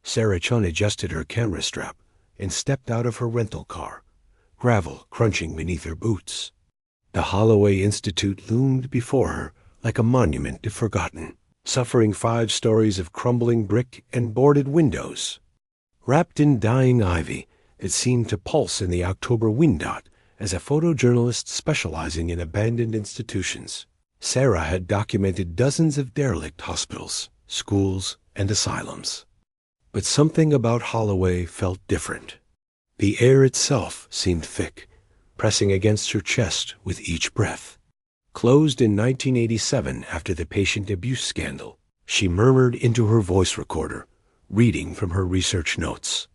Sarah Chen adjusted her camera strap and stepped out of her rental car, gravel crunching beneath her boots. The Holloway Institute loomed before her like a monument to forgotten, suffering 5 stories of crumbling brick and boarded windows. Wrapped in dying ivy, it seemed to pulse in the October wind dot as a photojournalist specializing in abandoned institutions. Sarah had documented dozens of derelict hospitals, schools, and asylums. But something about Holloway felt different. The air itself seemed thick, pressing against her chest with each breath. Closed in 1987 after the patient abuse scandal, she murmured into her voice recorder, reading from her research notes.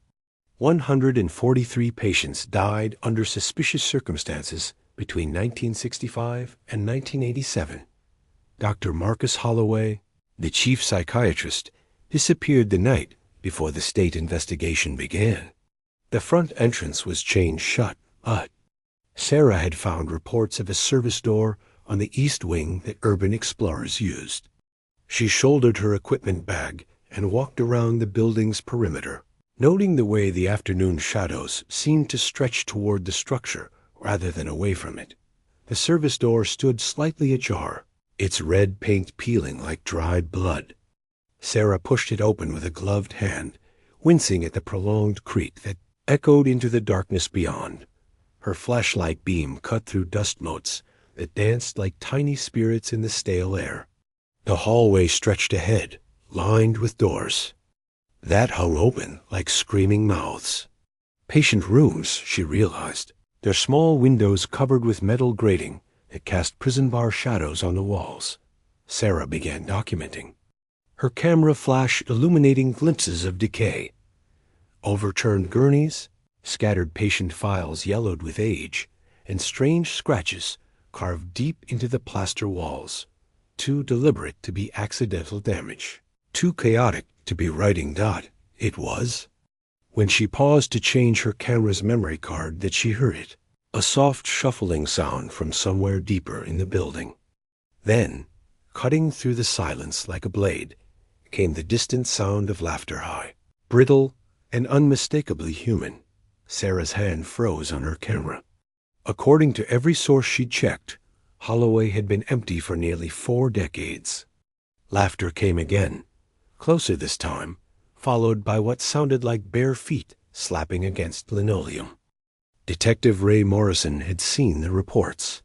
143 patients died under suspicious circumstances between 1965 and 1987. Dr. Marcus Holloway, the chief psychiatrist, disappeared the night before the state investigation began. The front entrance was chained shut, but Sarah had found reports of a service door on the east wing that urban explorers used. She shouldered her equipment bag and walked around the building's perimeter, noting the way the afternoon shadows seemed to stretch toward the structure rather than away from it. The service door stood slightly ajar, its red paint peeling like dried blood. Sarah pushed it open with a gloved hand, wincing at the prolonged creak that echoed into the darkness beyond. Her flashlight beam cut through dust motes that danced like tiny spirits in the stale air. The hallway stretched ahead, lined with doors that hung open like screaming mouths. Patient rooms, she realized, their small windows covered with metal grating that cast prison bar shadows on the walls. Sarah began documenting, her camera flash illuminating glimpses of decay. Overturned gurneys, scattered patient files yellowed with age, and strange scratches carved deep into the plaster walls. Too deliberate to be accidental damage. Too chaotic to be writing dot, it was. When she paused to change her camera's memory card that she heard it, a soft shuffling sound from somewhere deeper in the building. Then, cutting through the silence like a blade, came the distant sound of laughter high, brittle and unmistakably human. Sarah's hand froze on her camera. According to every source she'd checked, Holloway had been empty for nearly 4 decades. Laughter came again, closer this time, followed by what sounded like bare feet slapping against linoleum. Detective Ray Morrison had seen the reports.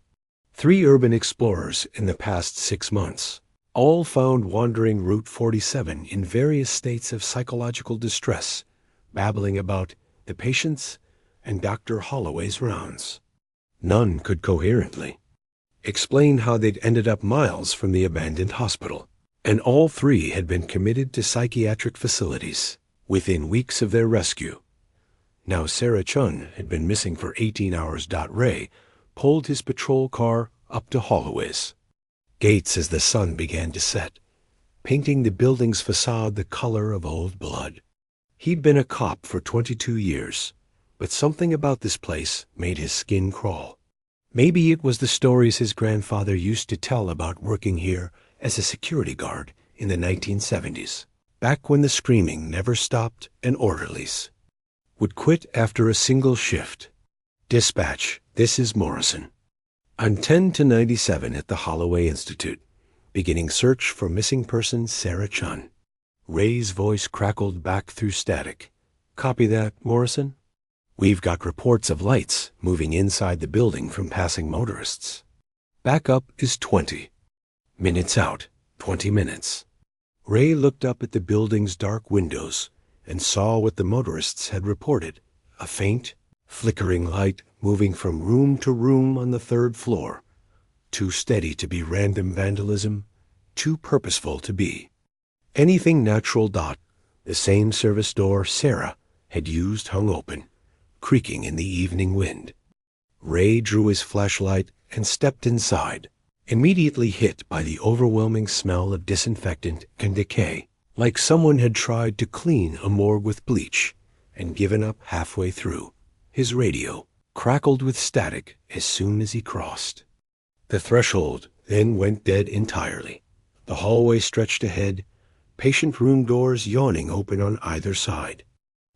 3 urban explorers in the past 6 months, all found wandering Route 47 in various states of psychological distress, babbling about the patients and Dr. Holloway's rounds. None could coherently explain how they'd ended up miles from the abandoned hospital, and all 3 had been committed to psychiatric facilities within weeks of their rescue. Now Sarah Chen had been missing for 18 hours. Ray pulled his patrol car up to Holloway's gates as the sun began to set, painting the building's facade the color of old blood. He'd been a cop for 22 years, but something about this place made his skin crawl. Maybe it was the stories his grandfather used to tell about working here as a security guard in the 1970s, back when the screaming never stopped and orderlies would quit after a single shift. Dispatch, this is Morrison. I'm 10 to 97 at the Holloway Institute, beginning search for missing person Sarah Chen. Ray's voice crackled back through static. Copy that, Morrison? We've got reports of lights moving inside the building from passing motorists. Backup is 20. Minutes out, 20 minutes. Ray looked up at the building's dark windows and saw what the motorists had reported, a faint, flickering light moving from room to room on the 3rd floor. Too steady to be random vandalism, too purposeful to be anything natural. The same service door Sarah had used hung open, creaking in the evening wind. Ray drew his flashlight and stepped inside, immediately hit by the overwhelming smell of disinfectant and decay, like someone had tried to clean a morgue with bleach and given up halfway through. His radio crackled with static as soon as he crossed. The threshold then went dead entirely. The hallway stretched ahead, patient room doors yawning open on either side.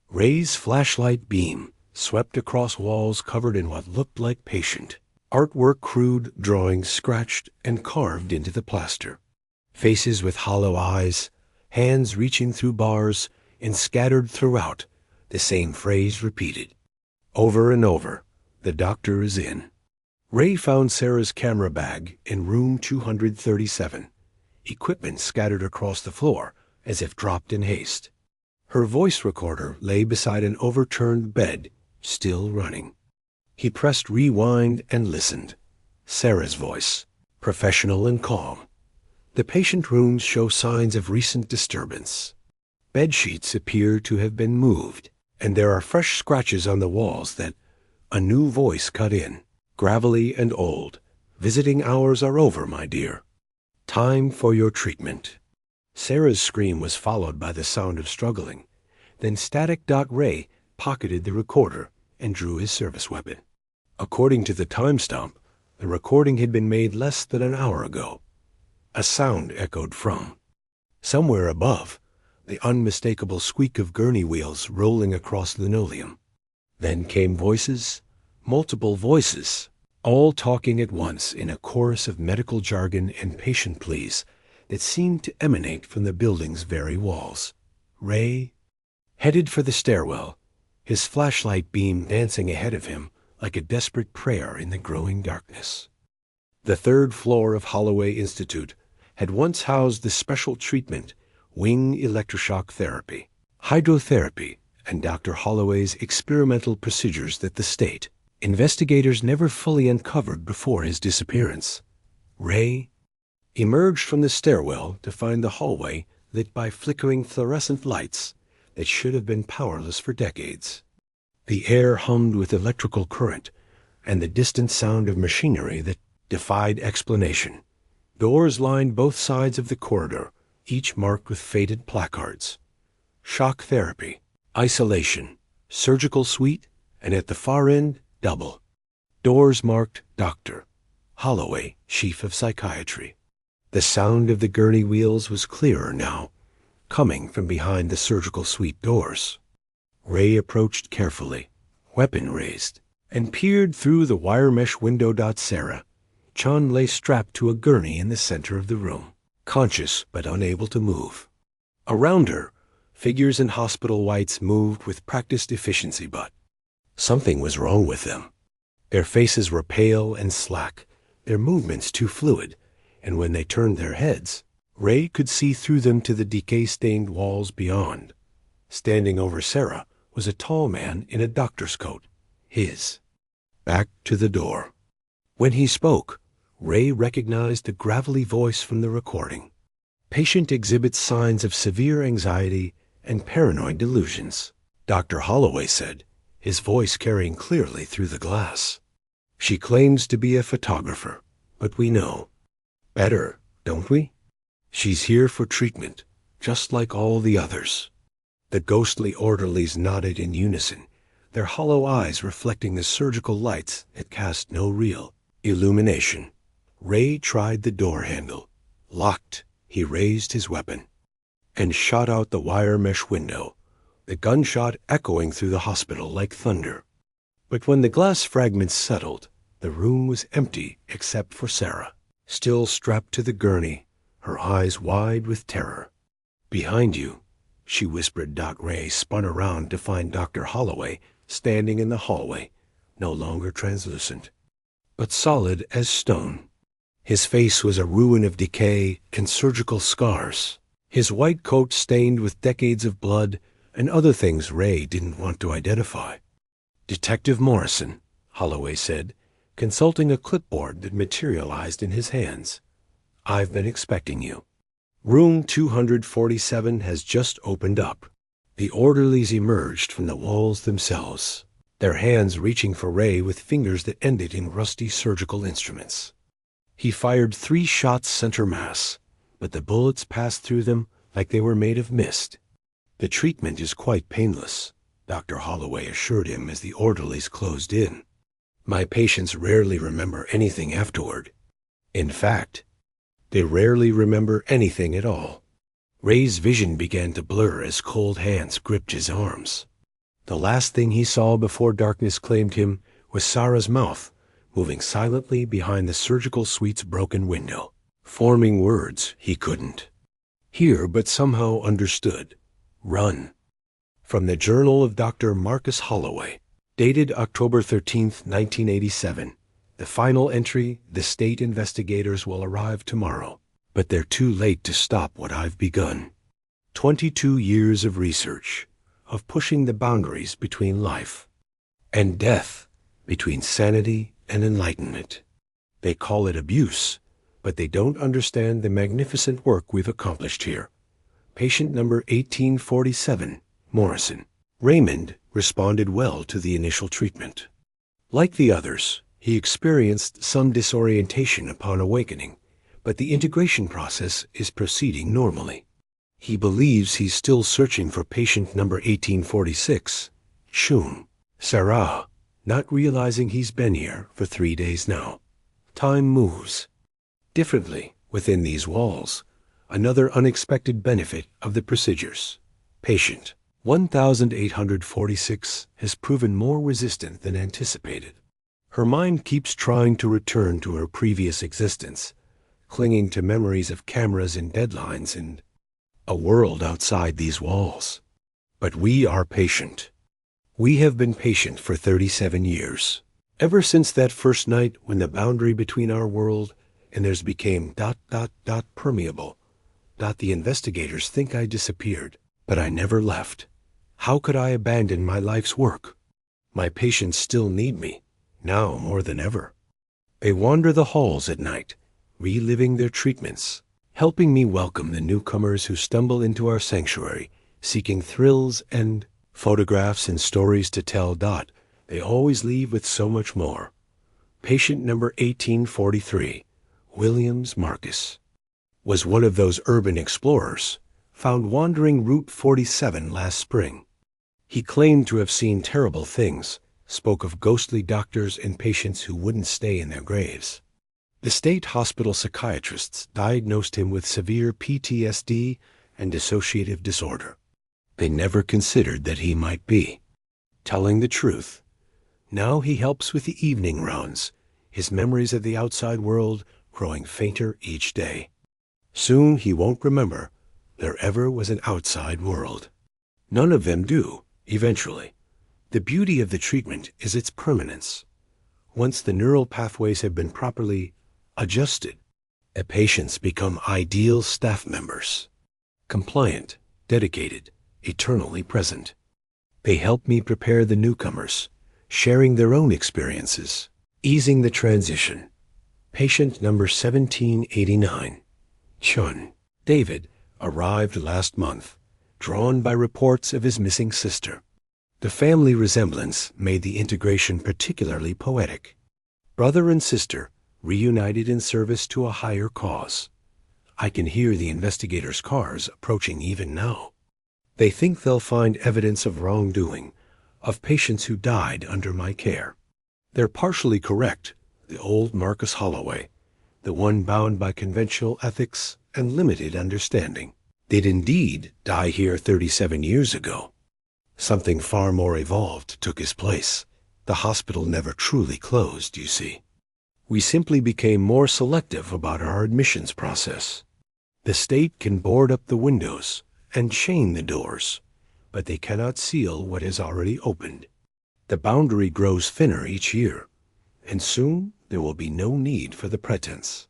Ray's flashlight beam swept across walls covered in what looked like patient artwork, crude drawings scratched and carved into the plaster. Faces with hollow eyes, hands reaching through bars, and scattered throughout, the same phrase repeated. Over and over, "The doctor is in." Ray found Sarah's camera bag in room 237, equipment scattered across the floor as if dropped in haste. Her voice recorder lay beside an overturned bed, still running. He pressed rewind and listened. Sarah's voice, professional and calm. The patient rooms show signs of recent disturbance. Bed sheets appear to have been moved, and there are fresh scratches on the walls that a new voice cut in, gravelly and old. "Visiting hours are over, my dear. Time for your treatment." Sarah's scream was followed by the sound of struggling. Then static. Ray pocketed the recorder and drew his service weapon. According to the timestamp, the recording had been made less than an hour ago. A sound echoed from somewhere above, the unmistakable squeak of gurney wheels rolling across linoleum. Then came voices, multiple voices, all talking at once in a chorus of medical jargon and patient pleas that seemed to emanate from the building's very walls. Ray headed for the stairwell, his flashlight beam dancing ahead of him like a desperate prayer in the growing darkness. The third floor of Holloway Institute had once housed the special treatment, wing electroshock therapy, hydrotherapy, and Dr. Holloway's experimental procedures that the state investigators never fully uncovered before his disappearance. Ray emerged from the stairwell to find the hallway lit by flickering fluorescent lights that should have been powerless for decades. The air hummed with electrical current and the distant sound of machinery that defied explanation. Doors lined both sides of the corridor, each marked with faded placards. Shock therapy, isolation, surgical suite, and at the far end, double. Doors marked Dr. Holloway, Chief of Psychiatry. The sound of the gurney wheels was clearer now, coming from behind the surgical suite doors. Ray approached carefully, weapon raised, and peered through the wire mesh window. Sarah Chen lay strapped to a gurney in the center of the room, conscious but unable to move. Around her, figures in hospital whites moved with practiced efficiency, but something was wrong with them. Their faces were pale and slack, their movements too fluid, and when they turned their heads, Ray could see through them to the decay-stained walls beyond. Standing over Sarah was a tall man in a doctor's coat, his back to the door. When he spoke, Ray recognized the gravelly voice from the recording. "Patient exhibits signs of severe anxiety and paranoid delusions," Dr. Holloway said, his voice carrying clearly through the glass. "She claims to be a photographer, but we know better, don't we? She's here for treatment, just like all the others." The ghostly orderlies nodded in unison, their hollow eyes reflecting the surgical lights that cast no real illumination. Ray tried the door handle. Locked, he raised his weapon and shot out the wire mesh window, the gunshot echoing through the hospital like thunder. But when the glass fragments settled, the room was empty except for Sarah, still strapped to the gurney, her eyes wide with terror. "Behind you," she whispered. Ray spun around to find Dr. Holloway standing in the hallway, no longer translucent, but solid as stone. His face was a ruin of decay and surgical scars, his white coat stained with decades of blood and other things Ray didn't want to identify. "Detective Morrison," Holloway said, consulting a clipboard that materialized in his hands. "I've been expecting you. Room 247 has just opened up." The orderlies emerged from the walls themselves, their hands reaching for Ray with fingers that ended in rusty surgical instruments. He fired 3 shots center mass, but the bullets passed through them like they were made of mist. "The treatment is quite painless," Dr. Holloway assured him as the orderlies closed in. "My patients rarely remember anything afterward. In fact, they rarely remember anything at all." Ray's vision began to blur as cold hands gripped his arms. The last thing he saw before darkness claimed him was Sarah's mouth, moving silently behind the surgical suite's broken window, forming words he couldn't hear but somehow understood. Run. From the Journal of Dr. Marcus Holloway, dated October 13, 1987. The final entry: the state investigators will arrive tomorrow, but they're too late to stop what I've begun. 22 years of research, of pushing the boundaries between life and death, between sanity and enlightenment. They call it abuse, but they don't understand the magnificent work we've accomplished here. Patient number 1847, Morrison. Raymond responded well to the initial treatment. Like the others, he experienced some disorientation upon awakening, but the integration process is proceeding normally. He believes he's still searching for patient number 1846, Shun. Sarah, not realizing he's been here for 3 days now. Time moves differently within these walls. Another unexpected benefit of the procedures. Patient 1846 has proven more resistant than anticipated. Her mind keeps trying to return to her previous existence, clinging to memories of cameras and deadlines and a world outside these walls. But we are patient. We have been patient for 37 years. Ever since that first night when the boundary between our world and theirs became ... permeable. The investigators think I disappeared, but I never left. How could I abandon my life's work? My patients still need me, now more than ever. They wander the halls at night, reliving their treatments, helping me welcome the newcomers who stumble into our sanctuary, seeking thrills and photographs and stories to tell. They always leave with so much more. Patient number 1843, Williams Marcus, was one of those urban explorers found wandering Route 47 last spring. He claimed to have seen terrible things, spoke of ghostly doctors and patients who wouldn't stay in their graves. The state hospital psychiatrists diagnosed him with severe PTSD and dissociative disorder. They never considered that he might be telling the truth. Now he helps with the evening rounds, his memories of the outside world growing fainter each day. Soon he won't remember there ever was an outside world. None of them do, eventually. The beauty of the treatment is its permanence. Once the neural pathways have been properly adjusted, the patients become ideal staff members. Compliant, dedicated, eternally present. They help me prepare the newcomers, sharing their own experiences, easing the transition. Patient number 1789, Chun. David arrived last month, drawn by reports of his missing sister. The family resemblance made the integration particularly poetic. Brother and sister reunited in service to a higher cause. I can hear the investigators' cars approaching even now. They think they'll find evidence of wrongdoing, of patients who died under my care. They're partially correct. The old Marcus Holloway, the one bound by conventional ethics and limited understanding, did indeed die here 37 years ago. Something far more evolved took his place. The hospital never truly closed, you see. We simply became more selective about our admissions process. The state can board up the windows and chain the doors, but they cannot seal what has already opened. The boundary grows thinner each year, and soon there will be no need for the pretense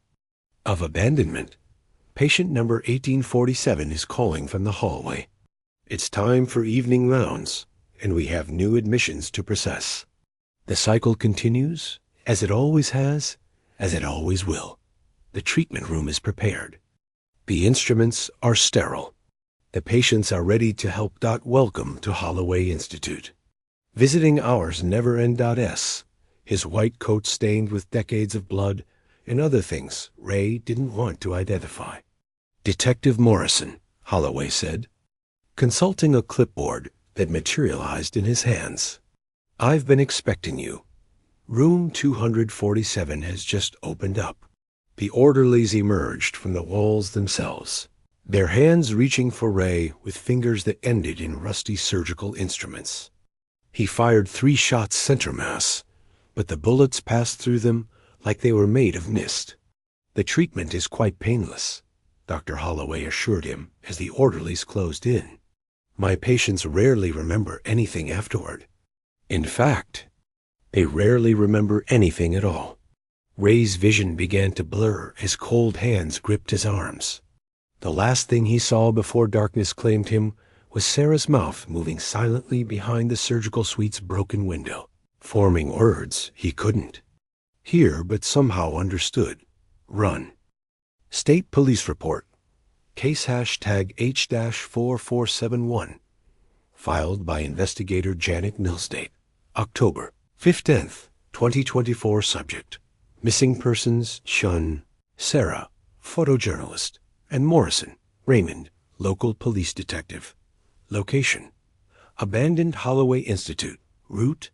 of abandonment. Patient number 1847 is calling from the hallway. It's time for evening rounds, and we have new admissions to process. The cycle continues, as it always has, as it always will. The treatment room is prepared. The instruments are sterile. The patients are ready to help. Welcome to Holloway Institute. Visiting hours never end. His white coat stained with decades of blood and other things Ray didn't want to identify. Detective Morrison, Holloway said, consulting a clipboard that materialized in his hands. I've been expecting you. Room 247 has just opened up. The orderlies emerged from the walls themselves. their hands reaching for Ray with fingers that ended in rusty surgical instruments. He fired 3 shots center mass, but the bullets passed through them like they were made of mist. "The treatment is quite painless," Dr. Holloway assured him as the orderlies closed in. "My patients rarely remember anything afterward. In fact, they rarely remember anything at all." Ray's vision began to blur as cold hands gripped his arms. The last thing he saw before darkness claimed him was Sarah's mouth moving silently behind the surgical suite's broken window, forming words he couldn't hear but somehow understood. "Run." State Police Report. Case hashtag H-4471. Filed by investigator Janet Millstate. October 15th, 2024. Subject: missing persons Chen, Sarah, photojournalist, and Morrison, Raymond, local police detective. Location: abandoned Holloway Institute. Route: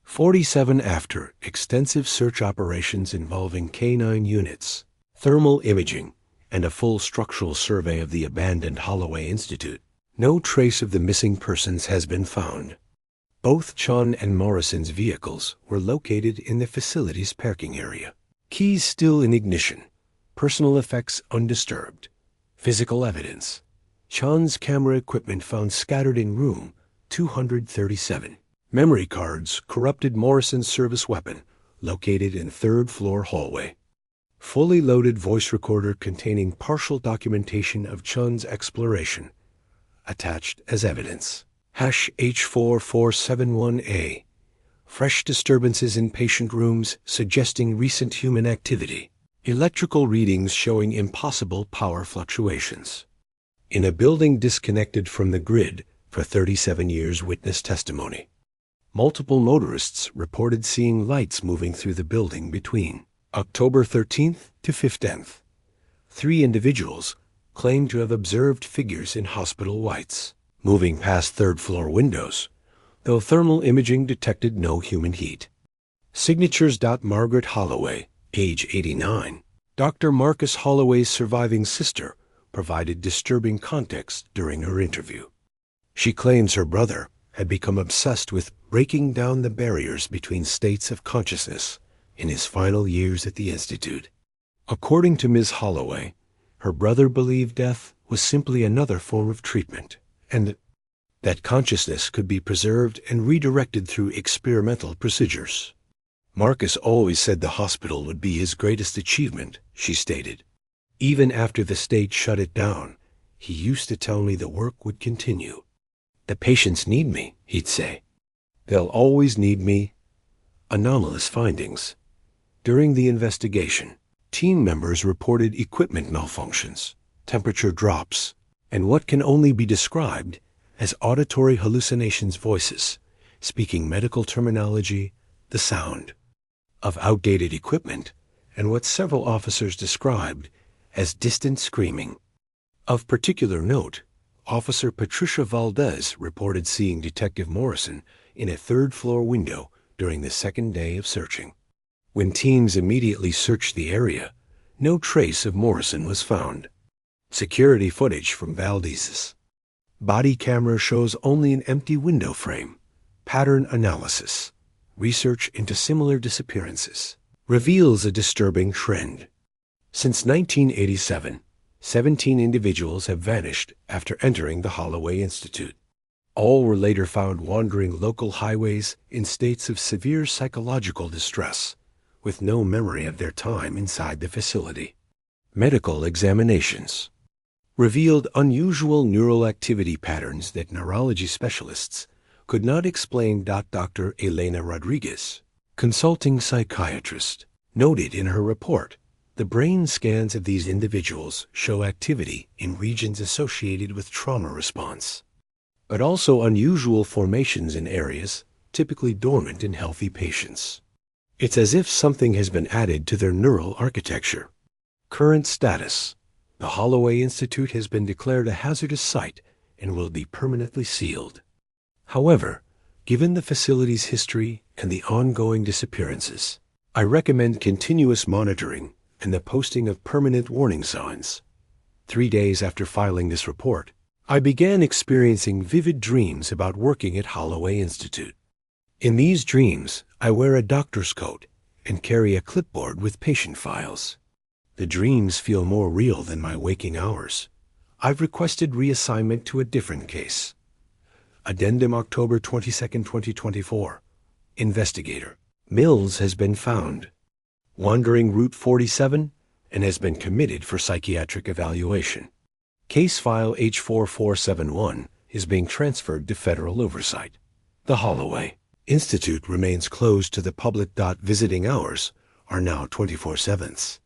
47. After extensive search operations involving K9 units, thermal imaging, and a full structural survey of the abandoned Holloway Institute, no trace of the missing persons has been found. Both Chen and Morrison's vehicles were located in the facility's parking area. Keys still in ignition. Personal effects undisturbed. Physical evidence: Chen's camera equipment found scattered in room 237. Memory cards, corrupted Morrison's service weapon, located in 3rd floor hallway. Fully loaded voice recorder containing partial documentation of Chen's exploration, attached as evidence. H4471A. Fresh disturbances in patient rooms suggesting recent human activity. Electrical readings showing impossible power fluctuations. In a building disconnected from the grid for 37 years witness testimony. Multiple motorists reported seeing lights moving through the building between October 13th to 15th. 3 individuals claimed to have observed figures in hospital whites, moving past 3rd floor windows, though thermal imaging detected no human heat. Signatures. Margaret Holloway, age 89. Dr. Marcus Holloway's surviving sister provided disturbing context during her interview. She claims her brother had become obsessed with breaking down the barriers between states of consciousness in his final years at the Institute. According to Ms. Holloway, her brother believed death was simply another form of treatment, and that consciousness could be preserved and redirected through experimental procedures. Marcus always said the hospital would be his greatest achievement, she stated. Even after the state shut it down, he used to tell me the work would continue. "The patients need me," he'd say. "They'll always need me." Anomalous findings. During the investigation, team members reported equipment malfunctions, temperature drops, and what can only be described as auditory hallucinations, voices, speaking medical terminology, the sound of outdated equipment, and what several officers described as distant screaming. Of particular note, Officer Patricia Valdez reported seeing Detective Morrison in a 3rd floor window during the 2nd day of searching. When teams immediately searched the area, no trace of Morrison was found. Security footage from Valdez's body camera shows only an empty window frame. Pattern analysis, research into similar disappearances, reveals a disturbing trend. Since 1987, 17 individuals have vanished after entering the Holloway Institute. All were later found wandering local highways in states of severe psychological distress, with no memory of their time inside the facility. Medical examinations revealed unusual neural activity patterns that neurology specialists could not explain. Dr. Elena Rodriguez, consulting psychiatrist, noted in her report, the brain scans of these individuals show activity in regions associated with trauma response, but also unusual formations in areas typically dormant in healthy patients. It's as if something has been added to their neural architecture. Current status: the Holloway Institute has been declared a hazardous site and will be permanently sealed. However, given the facility's history and the ongoing disappearances, I recommend continuous monitoring and the posting of permanent warning signs. 3 days after filing this report, I began experiencing vivid dreams about working at Holloway Institute. In these dreams, I wear a doctor's coat and carry a clipboard with patient files. The dreams feel more real than my waking hours. I've requested reassignment to a different case. Addendum October 22, 2024. Investigator. Mills has been found wandering Route 47 and has been committed for psychiatric evaluation. Case file H4471 is being transferred to federal oversight. The Holloway Institute remains closed to the public. Visiting hours are now 24/7.